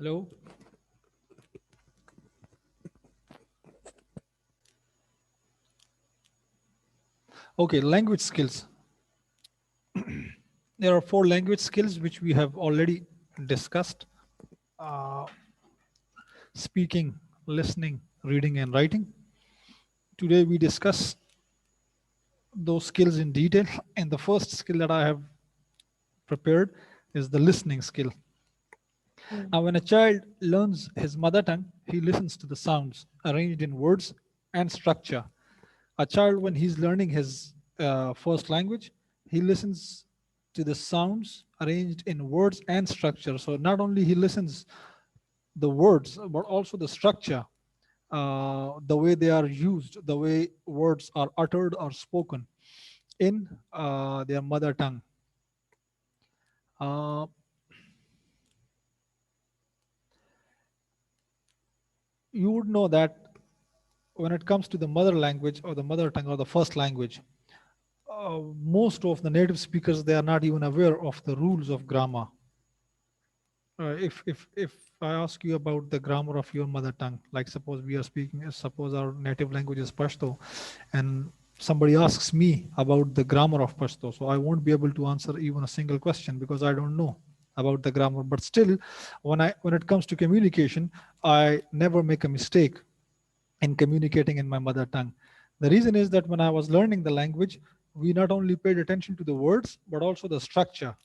Hello. Okay, language skills. There are four language skills which we have already discussed: uh, speaking, listening, reading, and writing. Today we discuss those skills in detail, and the first skill that I have prepared is the listening skill. Now, when a child learns his mother tongue, he listens to the sounds arranged in words and structure. A child, when he's learning his first language, he listens to the sounds arranged in words and structure. So not only he listens the words, but also the structure, the way they are used, the way words are uttered or spoken in their mother tongue. Uh, you would know that when it comes to the mother language or the mother tongue or the first language, most of the native speakers, they are not even aware of the rules of grammar. If I ask you about the grammar of your mother tongue, like suppose we are speaking, suppose our native language is Pashto, and somebody asks me about the grammar of Pashto, so I won't be able to answer even a single question because I don't know about the grammar. But still, when it comes to communication, I never make a mistake in communicating in my mother tongue. The reason is that when I was learning the language, we not only paid attention to the words but also the structure.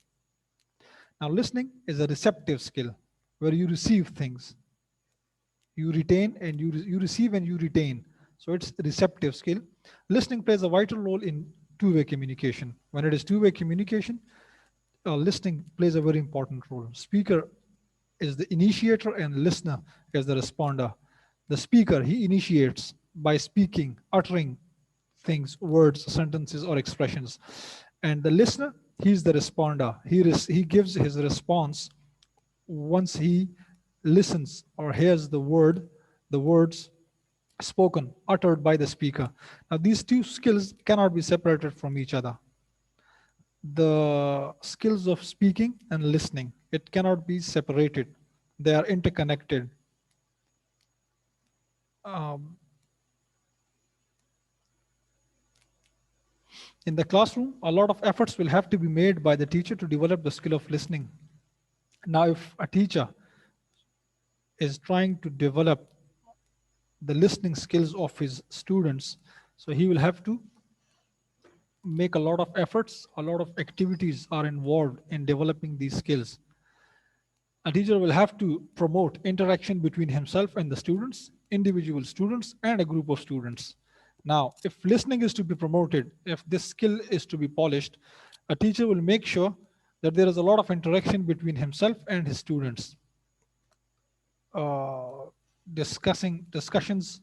Now, listening is a receptive skill where you receive things, you retain and you receive and you retain. So it's a receptive skill. Listening plays a vital role in two-way communication. When it is two-way communication, listening plays a very important role. Speaker is the initiator and listener is the responder. The speaker, he initiates by speaking, uttering things, words, sentences, or expressions. And the listener, he's the responder. He gives his response once he listens or hears the words spoken, uttered by the speaker. Now, these two skills cannot be separated from each other. The skills of speaking and listening, it cannot be separated. They are interconnected. Um, in the classroom, a lot of efforts will have to be made by the teacher to develop the skill of listening. Now, if a teacher is trying to develop the listening skills of his students, so he will have to make a lot of efforts, a lot of activities are involved in developing these skills. A teacher will have to promote interaction between himself and the students, individual students, and a group of students. Now, if listening is to be promoted, if this skill is to be polished, a teacher will make sure that there is a lot of interaction between himself and his students. Uh, discussions,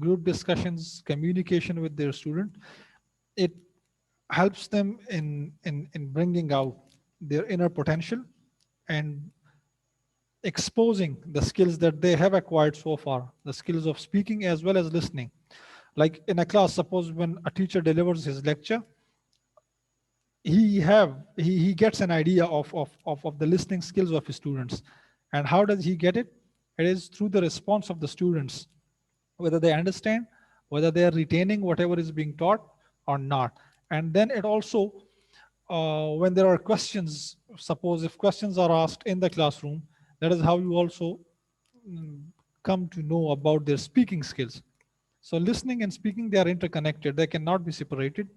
group discussions, communication with their student, it helps them in bringing out their inner potential and exposing the skills that they have acquired so far, the skills of speaking as well as listening. Like in a class, suppose when a teacher delivers his lecture, he gets an idea of the listening skills of his students. And how does he get it? It is through the response of the students, whether they understand, whether they are retaining whatever is being taught or not. And then it also, when there are questions, suppose if questions are asked in the classroom, that is how you also come to know about their speaking skills. So listening and speaking, they are interconnected. They cannot be separated.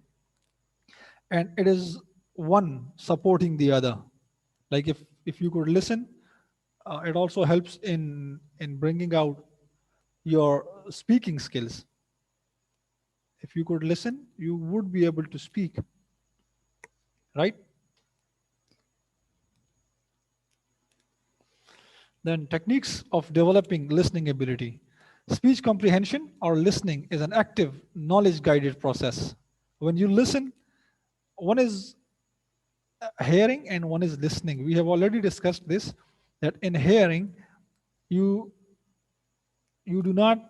And it is one supporting the other. Like if you could listen, it also helps in bringing out your speaking skills. If you could listen, you would be able to speak, right? Then techniques of developing listening ability. Speech comprehension or listening is an active knowledge guided process. When you listen, one is hearing and one is listening. We have already discussed this, that in hearing, you do not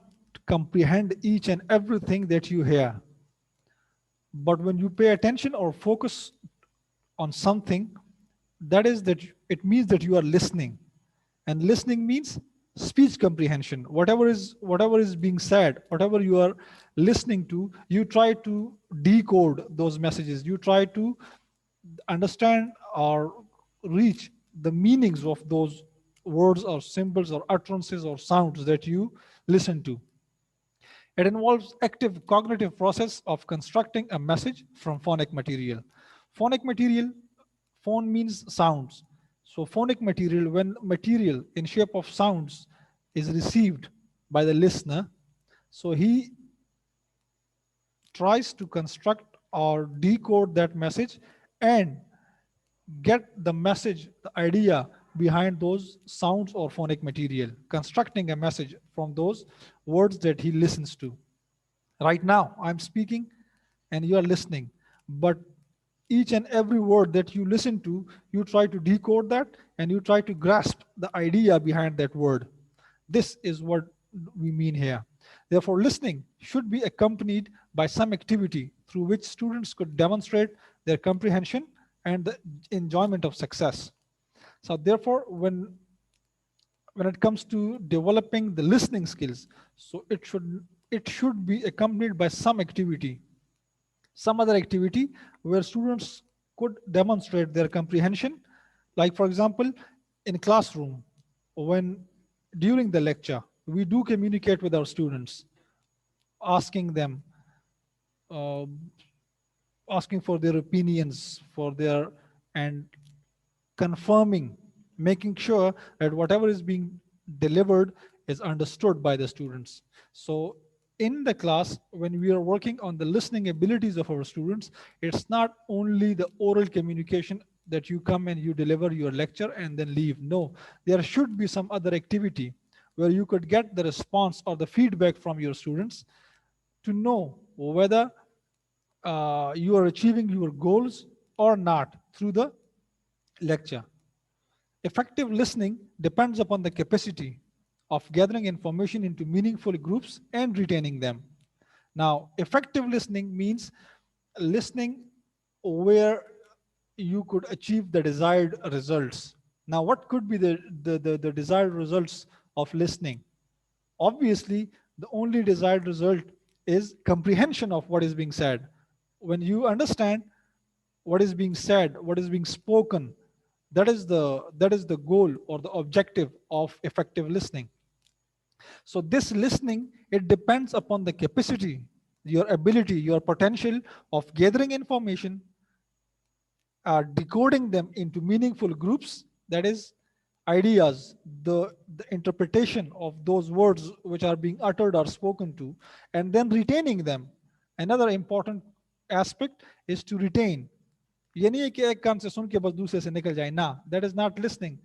comprehend each and everything that you hear. But when you pay attention or focus on something, that is that it means that you are listening. And listening means speech comprehension. Whatever is being said, whatever you are listening to, you try to decode those messages. You try to understand or reach the meanings of those words or symbols or utterances or sounds that you listen to. It involves active cognitive process of constructing a message from phonic material. Phonic material, phone means sounds. So phonic material, when material in shape of sounds is received by the listener, so he tries to construct or decode that message and get the message, the idea behind those sounds or phonic material, constructing a message from those words that he listens to. Right now, I'm speaking and you are listening, but each and every word that you listen to, you try to decode that and you try to grasp the idea behind that word. This is what we mean here. Therefore, listening should be accompanied by some activity through which students could demonstrate their comprehension and the enjoyment of success. So therefore, when it comes to developing the listening skills, so it should be accompanied by some activity, some other activity where students could demonstrate their comprehension. Like for example, in classroom, when during the lecture we do communicate with our students, asking them, uh, asking for their opinions, for their, and confirming, making sure that whatever is being delivered is understood by the students. So in the class, when we are working on the listening abilities of our students, it's not only the oral communication that you come and you deliver your lecture and then leave. No, there should be some other activity where you could get the response or the feedback from your students to know whether you are achieving your goals or not through the lecture. Effective listening depends upon the capacity of gathering information into meaningful groups and retaining them. Now, effective listening means listening where you could achieve the desired results. Now, what could be the desired results of listening? Obviously, the only desired result is comprehension of what is being said. When you understand what is being said, what is being spoken, that is the goal or the objective of effective listening. So this listening, it depends upon the capacity, your ability, your potential of gathering information, decoding them into meaningful groups, that is ideas, the interpretation of those words which are being uttered or spoken to, and then retaining them. Another important aspect is to retain. ये नहीं है कि एक कान से सुन के बस दूसरे से निकल जाए ना, that is not listening.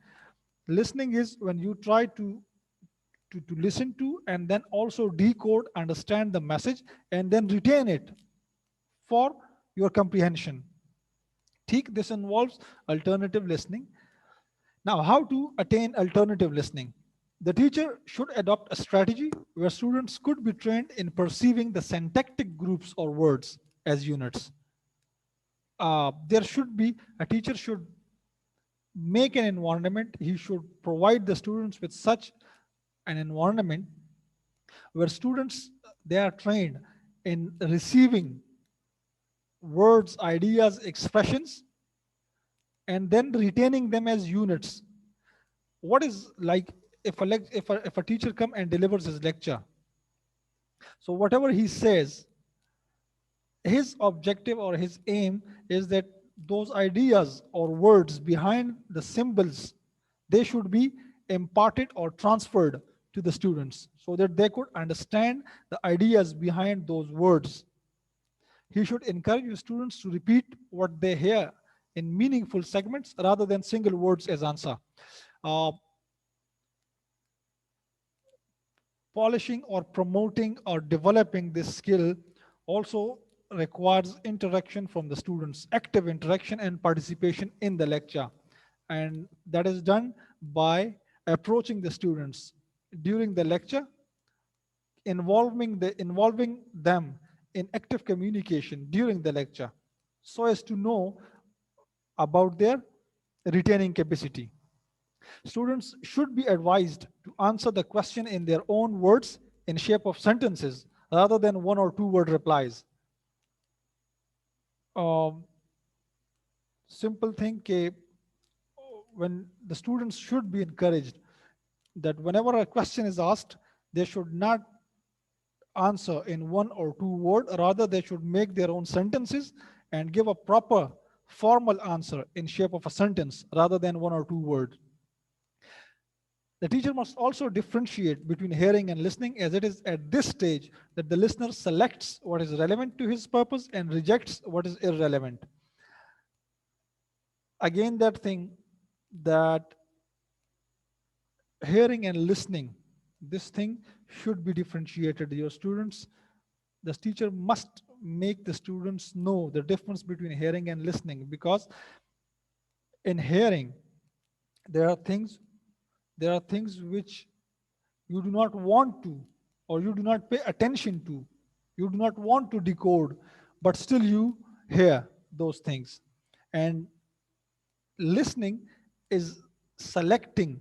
Listening is when you try to listen to and then also decode, understand the message, and then retain it for your comprehension. ठीक, this involves alternative listening. Now, how to attain alternative listening? The teacher should adopt a strategy where students could be trained in perceiving the syntactic groups or words as units. There should be, a teacher should make an environment, he should provide the students with such an environment where students, they are trained in receiving words, ideas, expressions, and then retaining them as units. What is like if a teacher come and delivers his lecture, so whatever he says, his objective or his aim is that those ideas or words behind the symbols, they should be imparted or transferred to the students so that they could understand the ideas behind those words. He should encourage the students to repeat what they hear in meaningful segments rather than single words as answer. Uh, Polishing or promoting or developing this skill also requires interaction from the students, active interaction and participation in the lecture. And that is done by approaching the students during the lecture, involving them in active communication during the lecture so as to know about their retaining capacity. Students should be advised to answer the question in their own words in shape of sentences rather than one or two word replies. Um, Simple thing ke when the students should be encouraged that whenever a question is asked, they should not answer in one or two word, rather they should make their own sentences and give a proper formal answer in shape of a sentence rather than one or two words. The teacher must also differentiate between hearing and listening, as it is at this stage that the listener selects what is relevant to his purpose and rejects what is irrelevant. Again, that thing that hearing and listening, this thing should be differentiated. Your students, the teacher must make the students know the difference between hearing and listening, because in hearing there are things which you do not want to, or you do not pay attention to, you do not want to decode, but still you hear those things. And listening is selecting,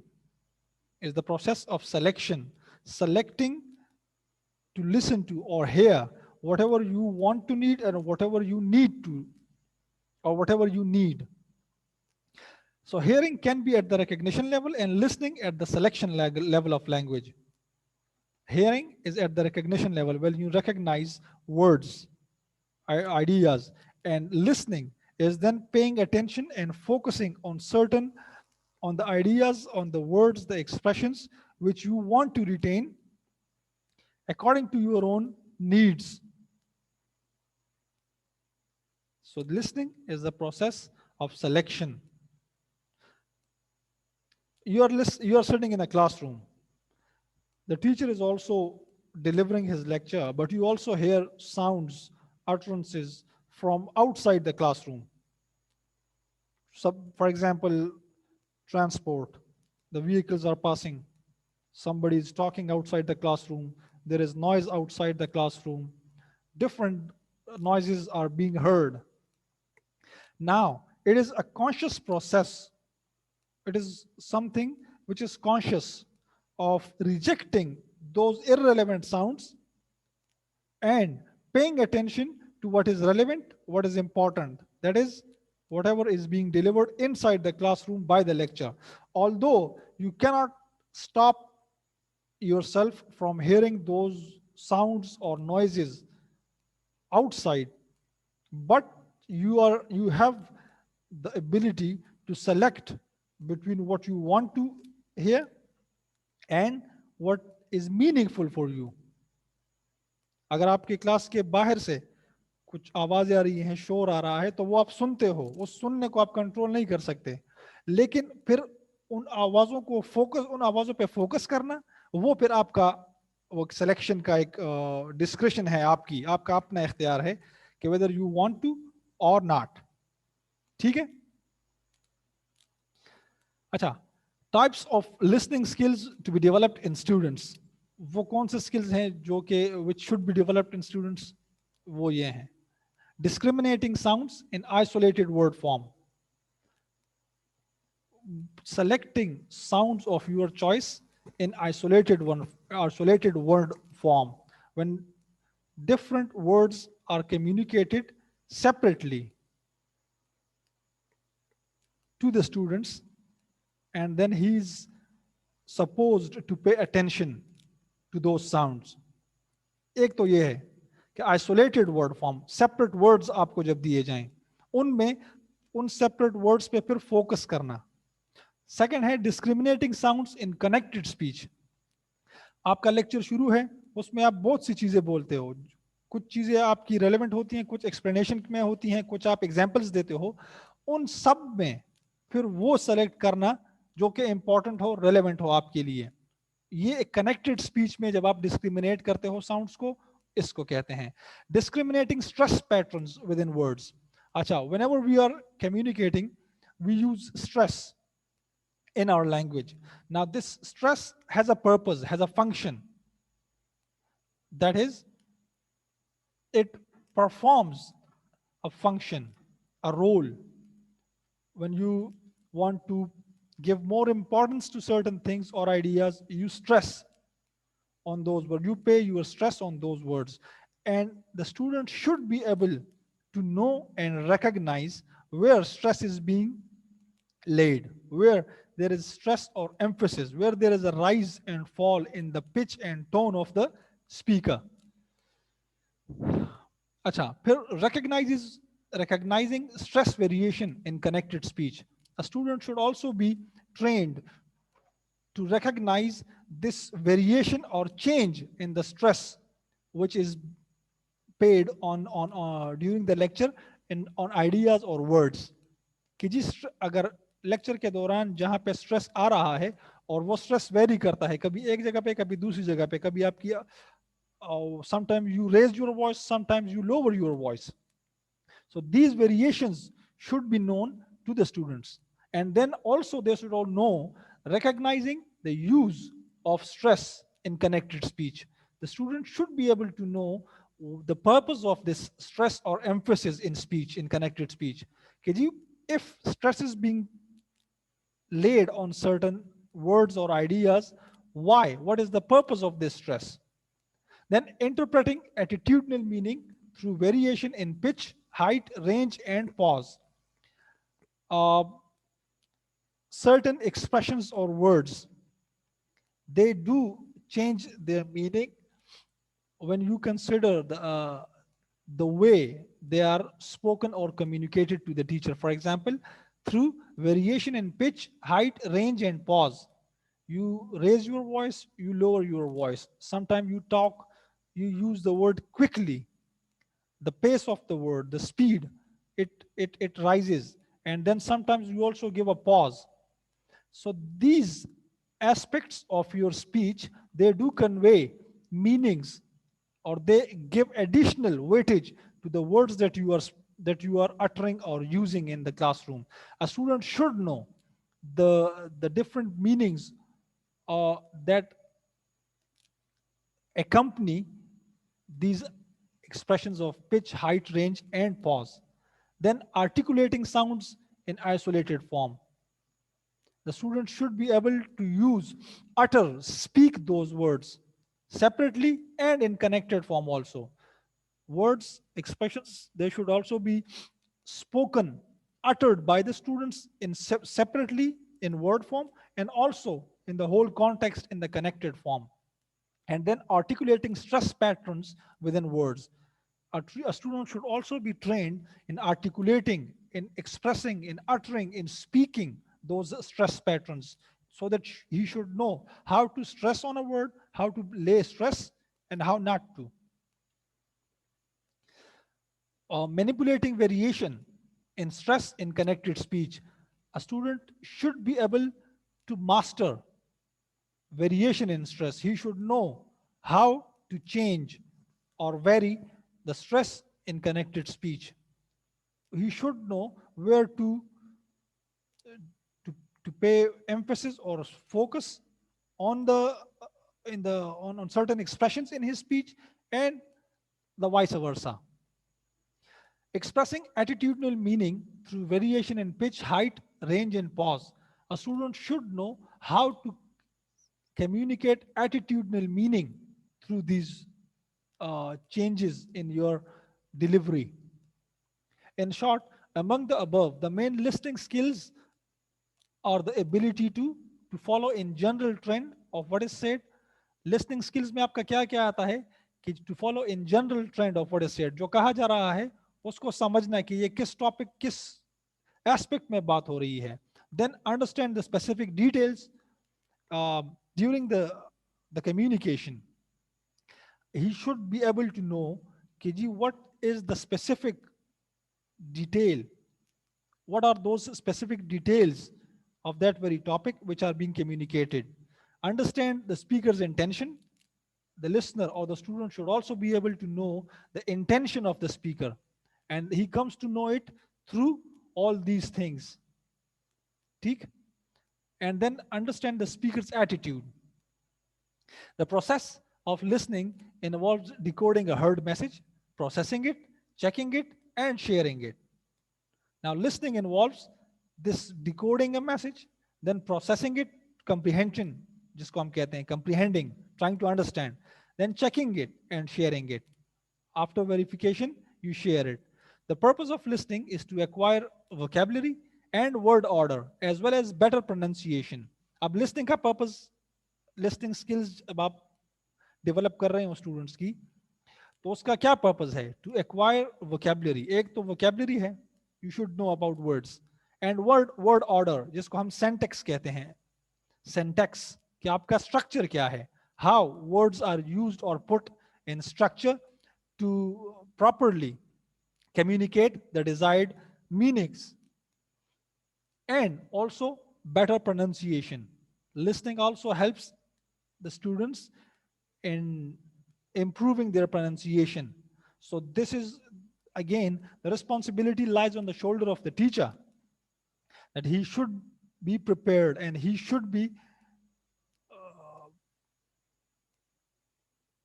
is the process of selection, selecting to listen to or hear whatever you want to need and whatever you need to, or whatever you need. So hearing can be at the recognition level and listening at the selection level of language. Hearing is at the recognition level when you recognize words, ideas, and listening is then paying attention and focusing on on the ideas, on the words, the expressions which you want to retain according to your own needs. So listening is the process of selection. You are sitting in a classroom. The teacher is also delivering his lecture, but you also hear sounds, utterances from outside the classroom. So, for example, transport, the vehicles are passing, somebody is talking outside the classroom, there is noise outside the classroom, different noises are being heard. Now, it is a conscious process. It is something which is conscious of rejecting those irrelevant sounds and paying attention to what is relevant, what is important. That is, whatever is being delivered inside the classroom by the lecture. Although you cannot stop yourself from hearing those sounds or noises outside, but you have the ability to select between what you want to hear and what is meaningful for you. अगर आपके class के बाहर से कुछ आवाजें आ रही हैं, शोर आ रहा है, तो वो आप सुनते हो, वो सुनने को आप कंट्रोल नहीं कर सकते, लेकिन फिर उन आवाजों पे फोकस करना, वो फिर आपका वो सिलेक्शन का एक डिस्क्रिप्शन है, आपका अपना इख्तियार है कि whether you want to or not. ठीक है. अच्छा, types of listening skills to be developed in students. वो कौन से स्किल्स हैं जो कि which should be developed in students? वो ये हैं: discriminating sounds in isolated word form, selecting sounds of your choice in isolated word form, when different words are communicated separately to the students, and then he's supposed to pay attention to those sounds. एक तो ये है कि isolated word form, separate words आपको जब दिए जाएं, उनमें उन सेपरेट वर्ड्स पे फिर फोकस करना. सेकंड है डिस्क्रिमिनेटिंग साउंड्स इन कनेक्टेड स्पीच. आपका लेक्चर शुरू है, उसमें आप बहुत सी चीजें बोलते हो, कुछ चीजें आपकी रेलेवेंट होती हैं, कुछ एक्सप्लेनेशन में होती हैं, कुछ आप एग्जांपल्स देते हो. उन सब में फिर वो सेलेक्ट करना जो कि इंपॉर्टेंट हो, रेलेवेंट हो आपके लिए. ये एक कनेक्टेड स्पीच में जब आप डिस्क्रिमिनेट करते हो साउंड्स को, इसको कहते हैं discriminating stress patterns within words. अच्छा, whenever we are communicating we use stress in our language. Now this stress has a purpose, has a function. That is, it performs a function, a role. When you want to give more importance to certain things or ideas, you stress on those words, you pay your stress on those words. And the student should be able to know and recognize where stress is being laid, where there is stress or emphasis, where there is a rise and fall in the pitch and tone of the speaker. अच्छा, फिर recognizing stress variation in connected speech. A student should also be trained to recognize this variation or change in the stress which is paid on during the lecture in on ideas or words. कि जिस अगर lecture के दौरान जहां पे stress आ रहा है और वो स्ट्रेस वेरी करता है, कभी एक जगह पे कभी दूसरी जगह पे, कभी आपकी sometimes you raise your voice, sometimes you lower your voice. So these variations should be known to the students. And then also they should all know recognizing the use of stress in connected speech. The student should be able to know the purpose of this stress or emphasis in speech, in connected speech. If stress is being laid on certain words or ideas, why? What is the purpose of this stress? Then interpreting attitudinal meaning through variation in pitch, height, range, and pause. Certain expressions or words, they do change their meaning when you consider the way they are spoken or communicated to the teacher. For example, through variation in pitch, height, range, and pause. You raise your voice, you lower your voice. Sometimes you talk, you use the word quickly. The pace of the word, the speed, it rises. And then sometimes you also give a pause. So these aspects of your speech, they do convey meanings, or they give additional weightage to the words that you are uttering or using in the classroom. A student should know the different meanings that accompany these expressions of pitch, height, range, and pause. Then articulating sounds in isolated form. The student should be able to use, utter, speak those words separately and in connected form also. Words, expressions, they should also be spoken, uttered by the students in separately in word form and also in the whole context in the connected form. And then articulating stress patterns within words. A student should also be trained in articulating, in expressing, in uttering, in speaking those stress patterns, so that he should know how to stress on a word, how to lay stress, and how not to. Manipulating variation in stress in connected speech. A student should be able to master variation in stress. He should know how to change or vary the stress in connected speech. He should know where to pay emphasis or focus on on certain expressions in his speech, and the vice versa. Expressing attitudinal meaning through variation in pitch, height, range, and pause. A student should know how to communicate attitudinal meaning through these changes in your delivery. In short, among the above, the main listening skills are the ability to follow in general trend of what is said. Listening skills में आपका क्या क्या आता है कि to follow in general trend of what is said. जो कहा जा रहा है उसको समझना कि ये किस टॉपिक किस एस्पेक्ट में बात हो रही है. Then understand the specific details during the communication. He should be able to know कि जी what is the specific detail, what are those specific details of that very topic which are being communicated. Understand the speaker's intention. The listener or the student should also be able to know the intention of the speaker, and he comes to know it through all these things. ठीक? And then understand the speaker's attitude. The process of listening involves decoding a heard message, processing it, checking it, and sharing it. Now, listening involves this decoding a message, then processing it, comprehension, जिसको हम कहते हैं comprehending, trying to understand, then checking it and sharing it. After verification, you share it. The purpose of listening is to acquire vocabulary and word order as well as better pronunciation. अब listening का purpose, listening skills अब आप develop कर रहे हो students की, तो उसका क्या purpose है? To acquire vocabulary. एक तो vocabulary है, you should know about words, and word order, जिसको हम syntax कहते हैं. Syntax, कि आपका structure क्या है? How words are used or put in structure to properly communicate the desired meanings, and also better pronunciation. Listening also helps the students in improving their pronunciation. So this is, again, the responsibility lies on the shoulder of the teacher, that he should be prepared and he should be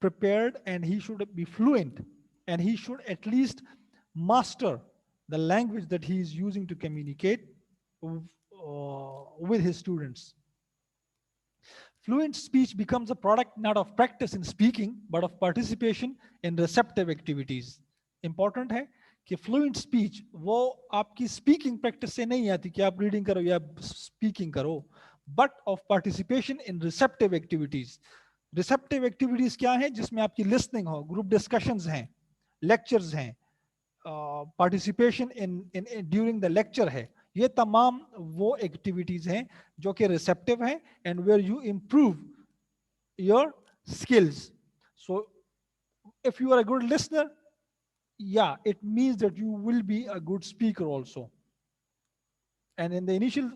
prepared and he should be fluent and he should at least master the language that he is using to communicate with his students. Fluent speech becomes a product not of practice in speaking but of participation in receptive activities. Important है कि fluent speech वो आपकी speaking practice से नहीं आती कि आप reading करो या speaking करो, but of participation in receptive activities. Receptive activities क्या है? जिसमें आपकी listening हो, group discussions हैं, lectures हैं, participation in during the lecture है. ये तमाम वो activities हैं जो कि receptive हैं and where you improve your skills. So if you are a good listener, yeah, it means that you will be a good speaker also. And in the initial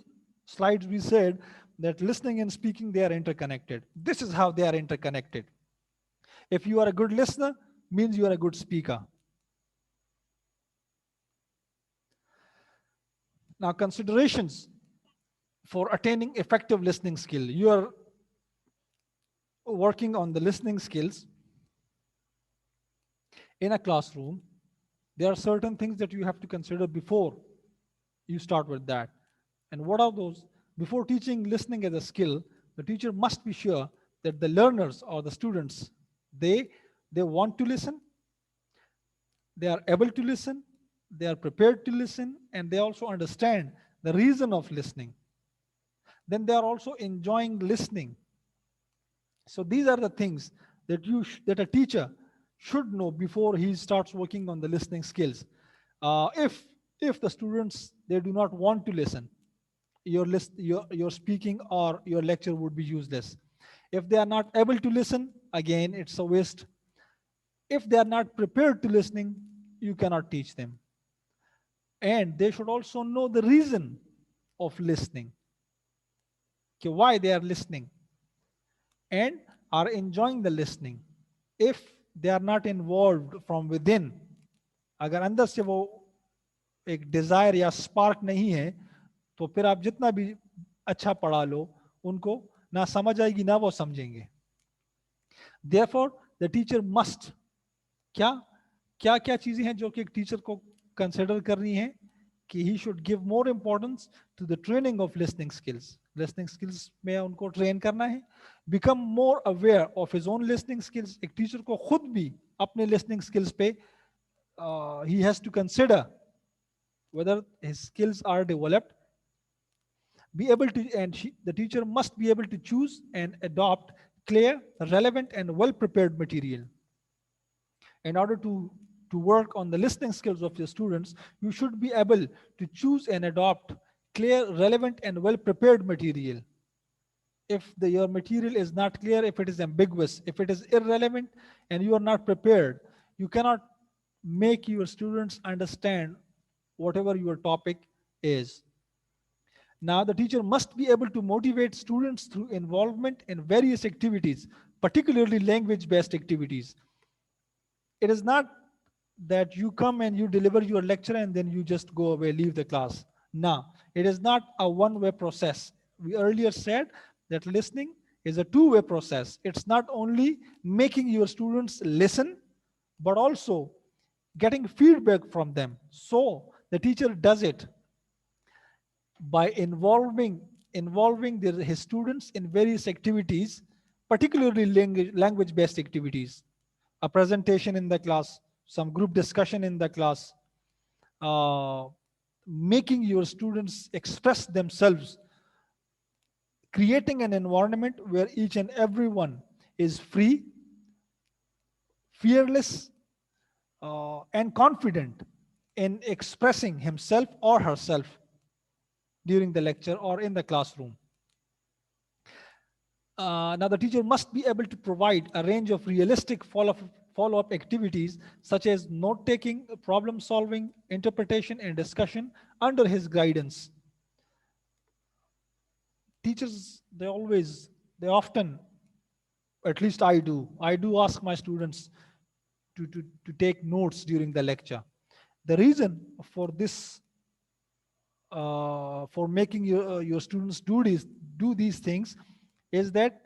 slides we said that listening and speaking, they are interconnected. This is how they are interconnected. If you are a good listener, means you are a good speaker. Now, considerations for attaining effective listening skill. You are working on the listening skills in a classroom. There are certain things that you have to consider before you start with that. And what are those? Before teaching listening as a skill, the teacher must be sure that the learners or the students, they want to listen, they are able to listen, they are prepared to listen, and they also understand the reason of listening. Then they are also enjoying listening. So these are the things that that a teacher should know before he starts working on the listening skills. If the students, they do not want to listen, your speaking or your lecture would be useless. If they are not able to listen, again, it's a waste. If they are not prepared to listening, you cannot teach them. And they should also know the reason of listening, okay, why they are listening, and are enjoying the listening. If they are not involved from within, अगर अंदर से वो एक desire या spark नहीं है, तो फिर आप जितना भी अच्छा पढ़ा लो, उनको ना समझ आएगी ना वो समझेंगे. Therefore, the teacher must क्या चीजें हैं जो कि एक टीचर को कंसिडर करनी है कि he should give more importance to the training of listening skills. Listening skills में उनको train करना है. Become more aware of his own listening skills. एक टीचर को खुद भी अपने listening skills पे he has to consider whether his skills are developed. Be able to, and the teacher must be able to choose and adopt clear, relevant, and well-prepared material. In order to work on the listening skills of your students, you should be able to choose and adopt clear, relevant, and well-prepared material. If your material is not clear, if it is ambiguous, if it is irrelevant, and you are not prepared, you cannot make your students understand whatever your topic is. Now, the teacher must be able to motivate students through involvement in various activities, particularly language-based activities. It is not that you come and you deliver your lecture and then you just go away, leave the class. No, it is not a one-way process. We earlier said that listening is a two-way process. It's not only making your students listen, but also getting feedback from them. So the teacher does it by involving involving his students in various activities, particularly language-based activities, a presentation in the class, some group discussion in the class, making your students express themselves, creating an environment where each and everyone is free, fearless, and confident in expressing himself or herself during the lecture or in the classroom. Now the teacher must be able to provide a range of realistic follow-up activities such as note-taking, problem solving, interpretation, and discussion under his guidance. Teachers, they often, at least I do ask my students to take notes during the lecture. The reason for this, for making your students do these things, is that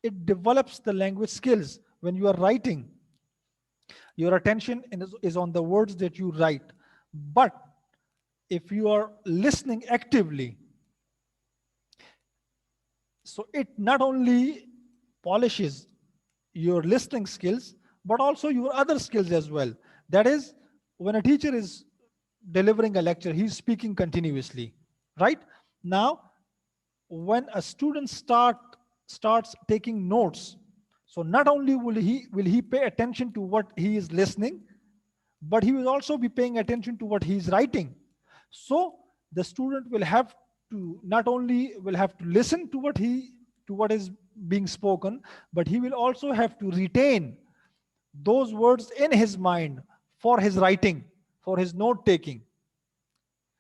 it develops the language skills. When you are writing, your attention is on the words that you write. But if you are listening actively, so it not only polishes your listening skills, but also your other skills as well. That is, when a teacher is delivering a lecture, he's speaking continuously, right? Now, when a student starts taking notes, so not only will he pay attention to what he is listening, but he will also be paying attention to what he is writing. So the student will have to not only will have to listen to what is being spoken, but he will also have to retain those words in his mind for his writing, for his note taking.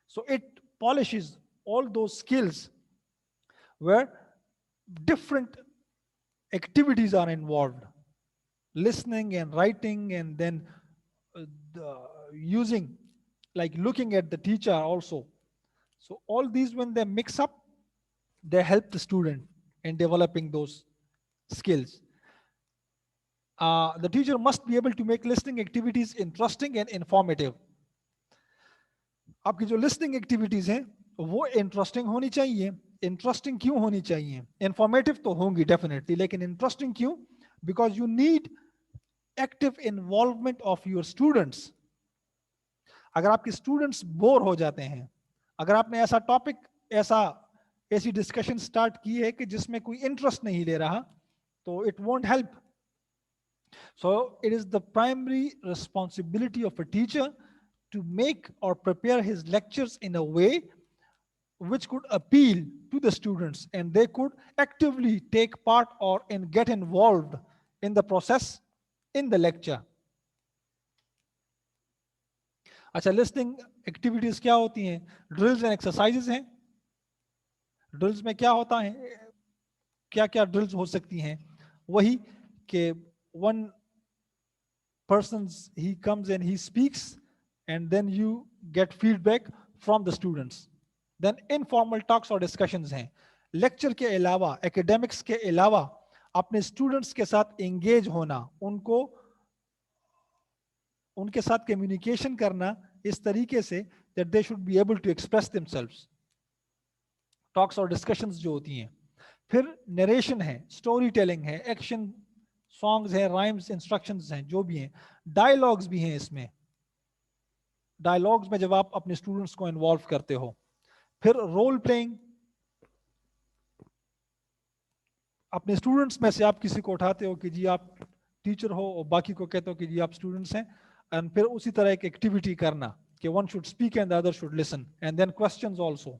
So it polishes all those skills where different activities are involved, listening and writing, and then using, like looking at the teacher also. So all these, when they mix up, they help the student in developing those skills. The teacher must be able to make listening activities interesting and informative. आपकी जो listening activities हैं वो interesting होनी चाहिए. Interesting क्यों होनी चाहिए? Informative तो होंगी definitely, लेकिन interesting क्यों? Because you need active involvement of your students. अगर आपके students bore हो जाते हैं, अगर आपने ऐसा topic, ऐसी discussion start की है कि जिसमें कोई interest नहीं ले रहा, तो it won't help. So it is the primary responsibility of a teacher to make or prepare his lectures in a way which could appeal to the students and they could actively take part or get involved in the process in the lecture. अच्छा, listening activities क्या होती हैं? Drills and exercises हैं. Drills में क्या होता है? क्या क्या drills हो सकती हैं? वही कि one he comes and he speaks and then you get feedback from the students. Then informal talks or discussions हैं. Lecture के अलावा, academics के अलावा अपने students के साथ engage होना, उनके साथ communication करना इस तरीके से that they should be able to express themselves. Talks or discussions जो होती हैं. फिर narration है, storytelling है, action songs हैं, rhymes, instructions हैं, जो भी हैं. Dialogues भी हैं इसमें. Dialogues में जब आप अपने students को involve करते हो. फिर role playing, अपने students में से आप किसी को उठाते हो कि जी आप teacher हो और बाकी को कहते हो कि जी आप students हैं, and फिर उसी तरह एक activity करना कि one should speak and the other should listen, and then questions also.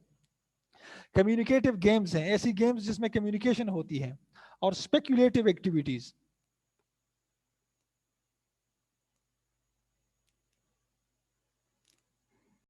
Communicative games हैं, ऐसी games जिसमें communication होती है, और speculative activities.